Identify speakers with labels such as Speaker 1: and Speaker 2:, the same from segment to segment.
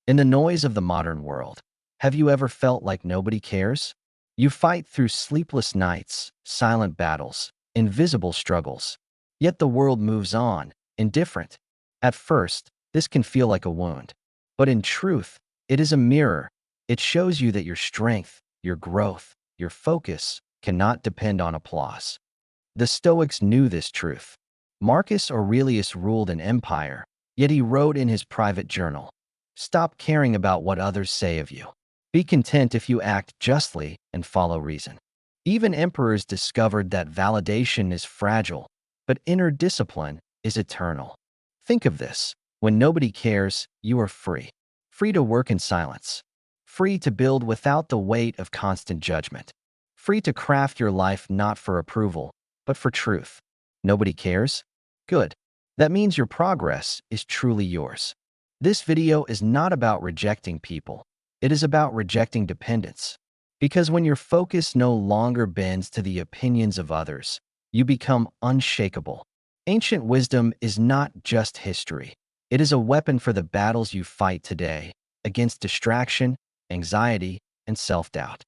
Speaker 1: In the noise of the modern world, have you ever felt like nobody cares? You fight through sleepless nights, silent battles, invisible struggles. Yet the world moves on, indifferent. At first, this can feel like a wound. But in truth, it is a mirror. It shows you that your strength, your growth, your focus cannot depend on applause. The Stoics knew this truth. Marcus Aurelius ruled an empire, yet he wrote in his private journal, "Stop caring about what others say of you. Be content if you act justly and follow reason." Even emperors discovered that validation is fragile, but inner discipline is eternal. Think of this. When nobody cares, you are free. Free to work in silence. Free to build without the weight of constant judgment. Free to craft your life not for approval, but for truth. Nobody cares? Good. That means your progress is truly yours. This video is not about rejecting people. It is about rejecting dependence. Because when your focus no longer bends to the opinions of others, you become unshakable. Ancient wisdom is not just history. It is a weapon for the battles you fight today, against distraction, anxiety, and self-doubt.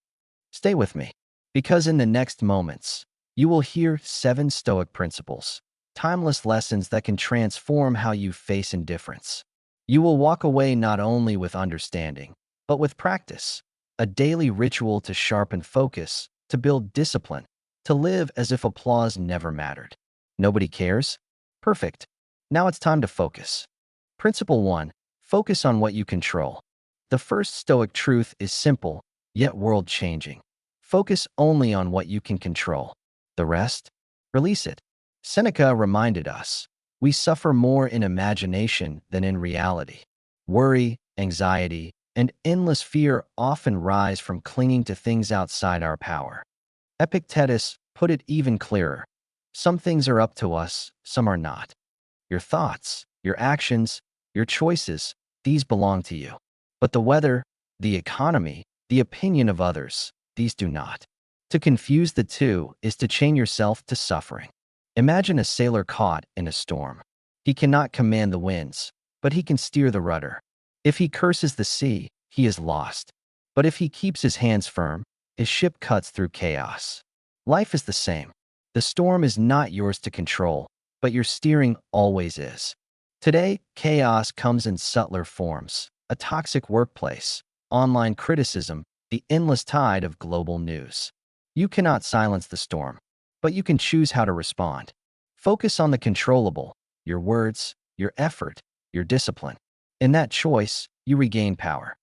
Speaker 1: Stay with me, because in the next moments, you will hear 7 Stoic principles, timeless lessons that can transform how you face indifference. You will walk away not only with understanding, but with practice, a daily ritual to sharpen focus, to build discipline, to live as if applause never mattered. Nobody cares? Perfect. Now it's time to focus. Principle 1. Focus on what you control. The first Stoic truth is simple, yet world-changing. Focus only on what you can control. The rest? Release it. Seneca reminded us, we suffer more in imagination than in reality. Worry, anxiety, and endless fear often rise from clinging to things outside our power. Epictetus put it even clearer. Some things are up to us, some are not. Your thoughts, your actions, your choices, these belong to you. But the weather, the economy, the opinion of others, these do not. To confuse the two is to chain yourself to suffering. Imagine a sailor caught in a storm. He cannot command the winds, but he can steer the rudder. If he curses the sea, he is lost. But if he keeps his hands firm, his ship cuts through chaos. Life is the same. The storm is not yours to control, but your steering always is. Today, chaos comes in subtler forms: a toxic workplace, online criticism, the endless tide of global news. You cannot silence the storm, but you can choose how to respond. Focus on the controllable, your words, your effort, your discipline. In that choice, you regain power.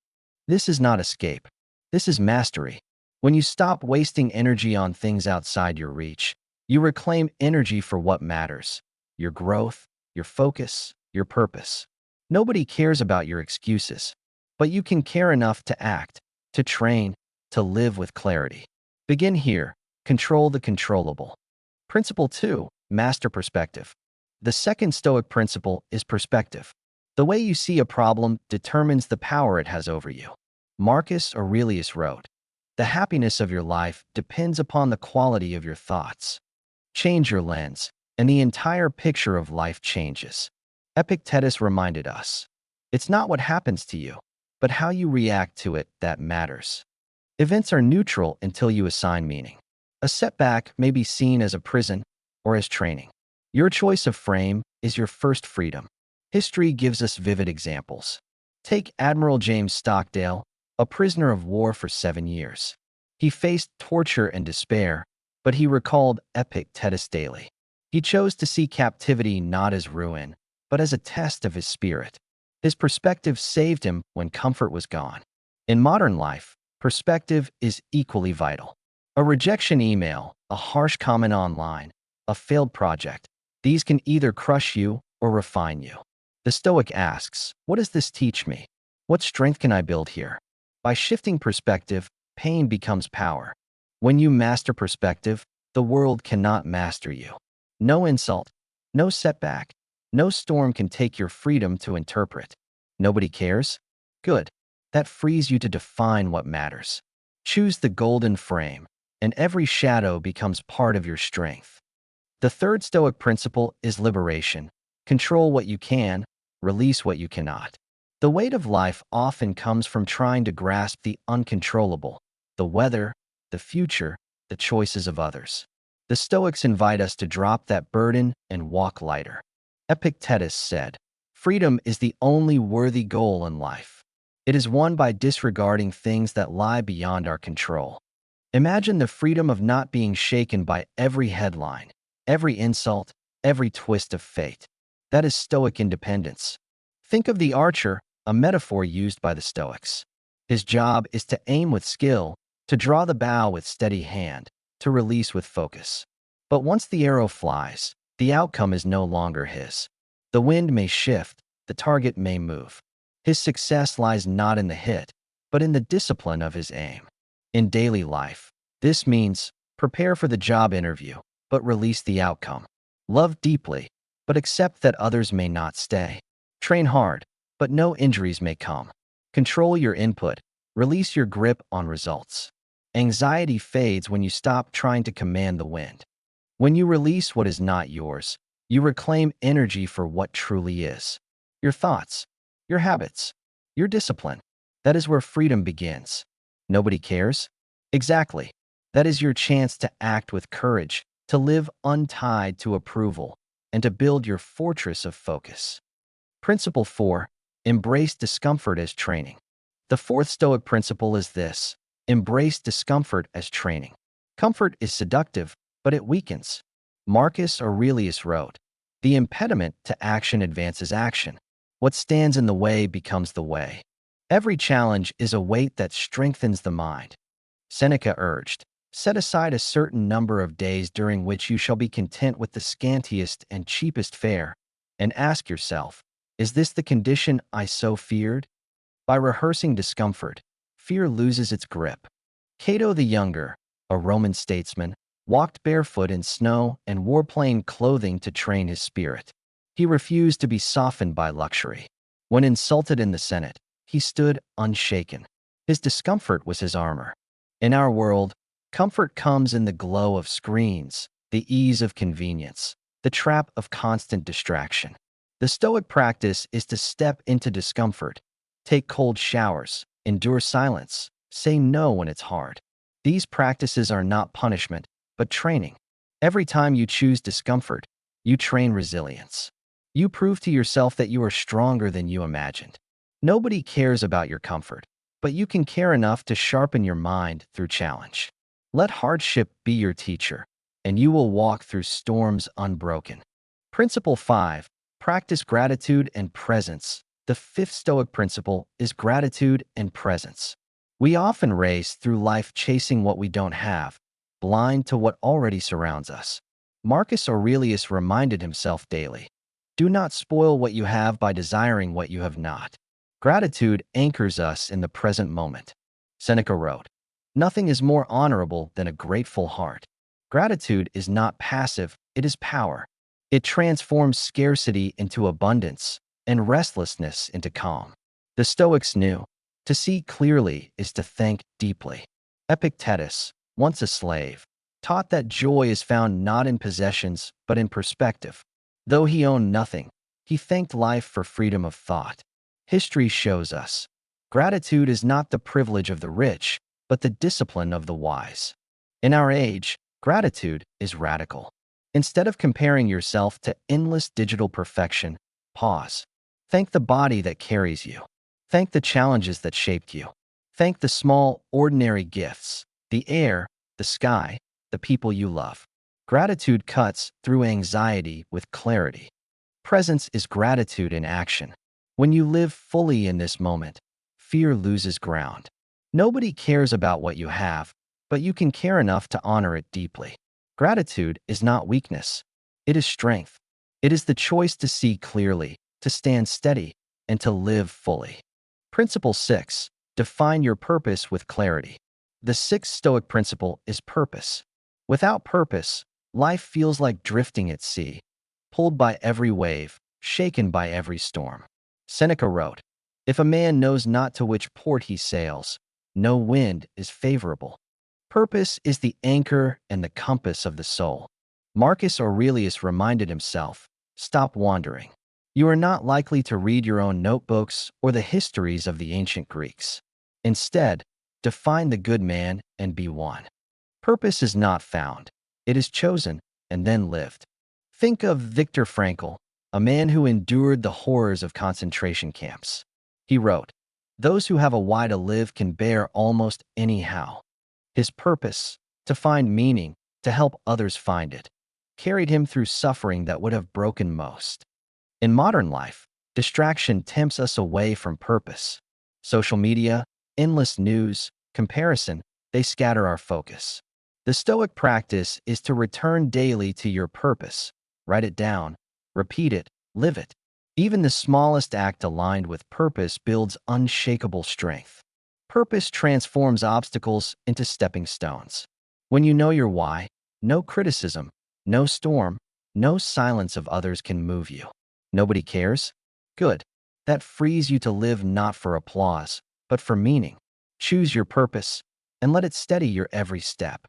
Speaker 1: This is not escape. This is mastery. When you stop wasting energy on things outside your reach, you reclaim energy for what matters: your growth, your focus, your purpose. Nobody cares about your excuses, but you can care enough to act, to train, to live with clarity. Begin here. Control the controllable. Principle 2. Master perspective. The second Stoic principle is perspective. The way you see a problem determines the power it has over you. Marcus Aurelius wrote, "The happiness of your life depends upon the quality of your thoughts." Change your lens, and the entire picture of life changes. Epictetus reminded us, it's not what happens to you, but how you react to it that matters. Events are neutral until you assign meaning. A setback may be seen as a prison or as training. Your choice of frame is your first freedom. History gives us vivid examples. Take Admiral James Stockdale, a prisoner of war for 7 years. He faced torture and despair, but he recalled Epictetus daily. He chose to see captivity not as ruin, but as a test of his spirit. His perspective saved him when comfort was gone. In modern life, perspective is equally vital. A rejection email, a harsh comment online, a failed project, these can either crush you or refine you. The Stoic asks, what does this teach me? What strength can I build here? By shifting perspective, pain becomes power. When you master perspective, the world cannot master you. No insult, no setback, no storm can take your freedom to interpret. Nobody cares? Good. That frees you to define what matters. Choose the golden frame, and every shadow becomes part of your strength. The third Stoic principle is liberation. Control what you can, release what you cannot. The weight of life often comes from trying to grasp the uncontrollable, the weather, the future, the choices of others. The Stoics invite us to drop that burden and walk lighter. Epictetus said, "Freedom is the only worthy goal in life. It is won by disregarding things that lie beyond our control." Imagine the freedom of not being shaken by every headline, every insult, every twist of fate. That is Stoic independence. Think of the archer, a metaphor used by the Stoics. His job is to aim with skill, to draw the bow with steady hand, to release with focus. But once the arrow flies, the outcome is no longer his. The wind may shift, the target may move. His success lies not in the hit, but in the discipline of his aim. In daily life, this means prepare for the job interview, but release the outcome. Love deeply, but accept that others may not stay. Train hard, but no injuries may come. Control your input, release your grip on results. Anxiety fades when you stop trying to command the wind. When you release what is not yours, you reclaim energy for what truly is. Your thoughts, your habits, your discipline. That is where freedom begins. Nobody cares? Exactly. That is your chance to act with courage, to live untied to approval, and to build your fortress of focus. Principle 4. Embrace discomfort as training. The fourth Stoic principle is this: embrace discomfort as training. Comfort is seductive, but it weakens. Marcus Aurelius wrote, "The impediment to action advances action. What stands in the way becomes the way." Every challenge is a weight that strengthens the mind. Seneca urged, "Set aside a certain number of days during which you shall be content with the scantiest and cheapest fare, and ask yourself, is this the condition I so feared?" By rehearsing discomfort, fear loses its grip. Cato the Younger, a Roman statesman, walked barefoot in snow and wore plain clothing to train his spirit. He refused to be softened by luxury. When insulted in the Senate, he stood unshaken. His discomfort was his armor. In our world, comfort comes in the glow of screens, the ease of convenience, the trap of constant distraction. The Stoic practice is to step into discomfort, take cold showers, endure silence, say no when it's hard. These practices are not punishment, but training. Every time you choose discomfort, you train resilience. You prove to yourself that you are stronger than you imagined. Nobody cares about your comfort, but you can care enough to sharpen your mind through challenge. Let hardship be your teacher, and you will walk through storms unbroken. Principle 5. Practice gratitude and presence. The fifth Stoic principle is gratitude and presence. We often race through life chasing what we don't have, blind to what already surrounds us. Marcus Aurelius reminded himself daily, "Do not spoil what you have by desiring what you have not." Gratitude anchors us in the present moment. Seneca wrote, "Nothing is more honorable than a grateful heart." Gratitude is not passive, it is power. It transforms scarcity into abundance and restlessness into calm. The Stoics knew, to see clearly is to think deeply. Epictetus, once a slave, taught that joy is found not in possessions but in perspective. Though he owned nothing, he thanked life for freedom of thought. History shows us, gratitude is not the privilege of the rich, but the discipline of the wise. In our age, gratitude is radical. Instead of comparing yourself to endless digital perfection, pause. Thank the body that carries you. Thank the challenges that shaped you. Thank the small, ordinary gifts, the air, the sky, the people you love. Gratitude cuts through anxiety with clarity. Presence is gratitude in action. When you live fully in this moment, fear loses ground. Nobody cares about what you have, but you can care enough to honor it deeply. Gratitude is not weakness. It is strength. It is the choice to see clearly, to stand steady, and to live fully. Principle 6. Define your purpose with clarity. The sixth Stoic principle is purpose. Without purpose, life feels like drifting at sea, pulled by every wave, shaken by every storm. Seneca wrote, "If a man knows not to which port he sails, no wind is favorable." Purpose is the anchor and the compass of the soul. Marcus Aurelius reminded himself, "Stop wandering. You are not likely to read your own notebooks or the histories of the ancient Greeks. Instead, define the good man and be one. Purpose is not found. It is chosen and then lived. Think of Viktor Frankl, a man who endured the horrors of concentration camps. He wrote, "Those who have a why to live can bear almost anyhow." His purpose, to find meaning, to help others find it, carried him through suffering that would have broken most. In modern life, distraction tempts us away from purpose. Social media, endless news, comparison, they scatter our focus. The Stoic practice is to return daily to your purpose. Write it down, repeat it, live it. Even the smallest act aligned with purpose builds unshakable strength. Purpose transforms obstacles into stepping stones. When you know your why, no criticism, no storm, no silence of others can move you. Nobody cares? Good. That frees you to live not for applause, but for meaning. Choose your purpose and let it steady your every step.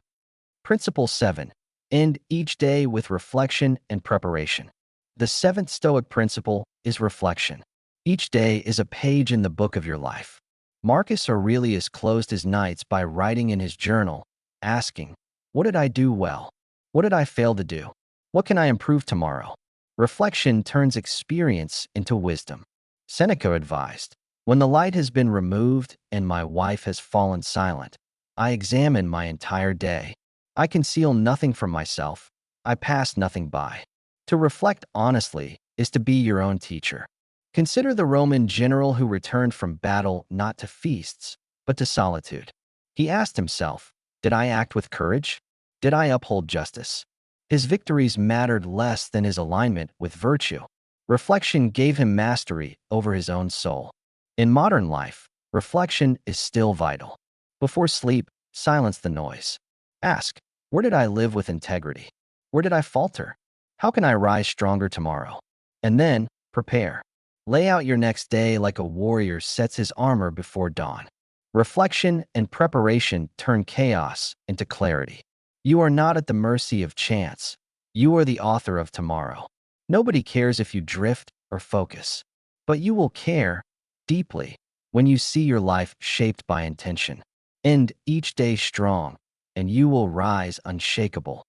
Speaker 1: Principle 7. End each day with reflection and preparation. The seventh Stoic principle is reflection. Each day is a page in the book of your life. Marcus Aurelius closed his nights by writing in his journal, asking, "What did I do well? What did I fail to do? What can I improve tomorrow?" Reflection turns experience into wisdom. Seneca advised, "When the light has been removed and my wife has fallen silent, I examine my entire day. I conceal nothing from myself. I pass nothing by." To reflect honestly is to be your own teacher. Consider the Roman general who returned from battle not to feasts, but to solitude. He asked himself, "Did I act with courage? Did I uphold justice?" His victories mattered less than his alignment with virtue. Reflection gave him mastery over his own soul. In modern life, reflection is still vital. Before sleep, silence the noise. Ask, where did I live with integrity? Where did I falter? How can I rise stronger tomorrow? And then, prepare. Lay out your next day like a warrior sets his armor before dawn. Reflection and preparation turn chaos into clarity. You are not at the mercy of chance. You are the author of tomorrow. Nobody cares if you drift or focus, but you will care deeply when you see your life shaped by intention. End each day strong, and you will rise unshakable.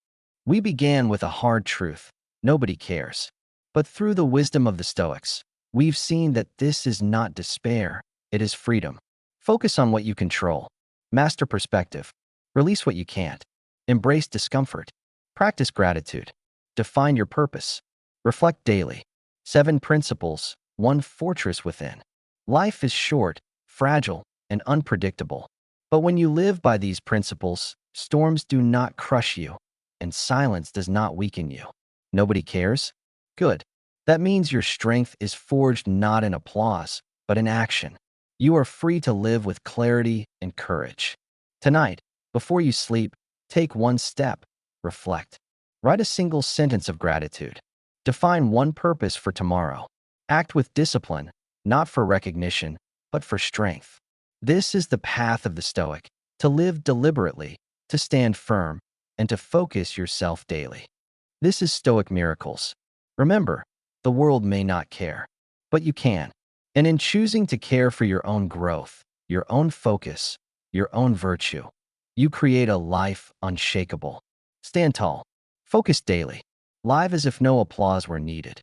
Speaker 1: We began with a hard truth: nobody cares. But through the wisdom of the Stoics, we've seen that this is not despair, it is freedom. Focus on what you control. Master perspective. Release what you can't. Embrace discomfort. Practice gratitude. Define your purpose. Reflect daily. 7 principles, 1 fortress within. Life is short, fragile, and unpredictable. But when you live by these principles, storms do not crush you, and silence does not weaken you. Nobody cares? Good. That means your strength is forged not in applause, but in action. You are free to live with clarity and courage. Tonight, before you sleep, take one step. Reflect. Write a single sentence of gratitude. Define one purpose for tomorrow. Act with discipline, not for recognition, but for strength. This is the path of the Stoic: to live deliberately, to stand firm, and to focus yourself daily. This is Stoic Miracles. Remember, the world may not care, but you can. And in choosing to care for your own growth, your own focus, your own virtue, you create a life unshakable. Stand tall. Focus daily. Live as if no applause were needed.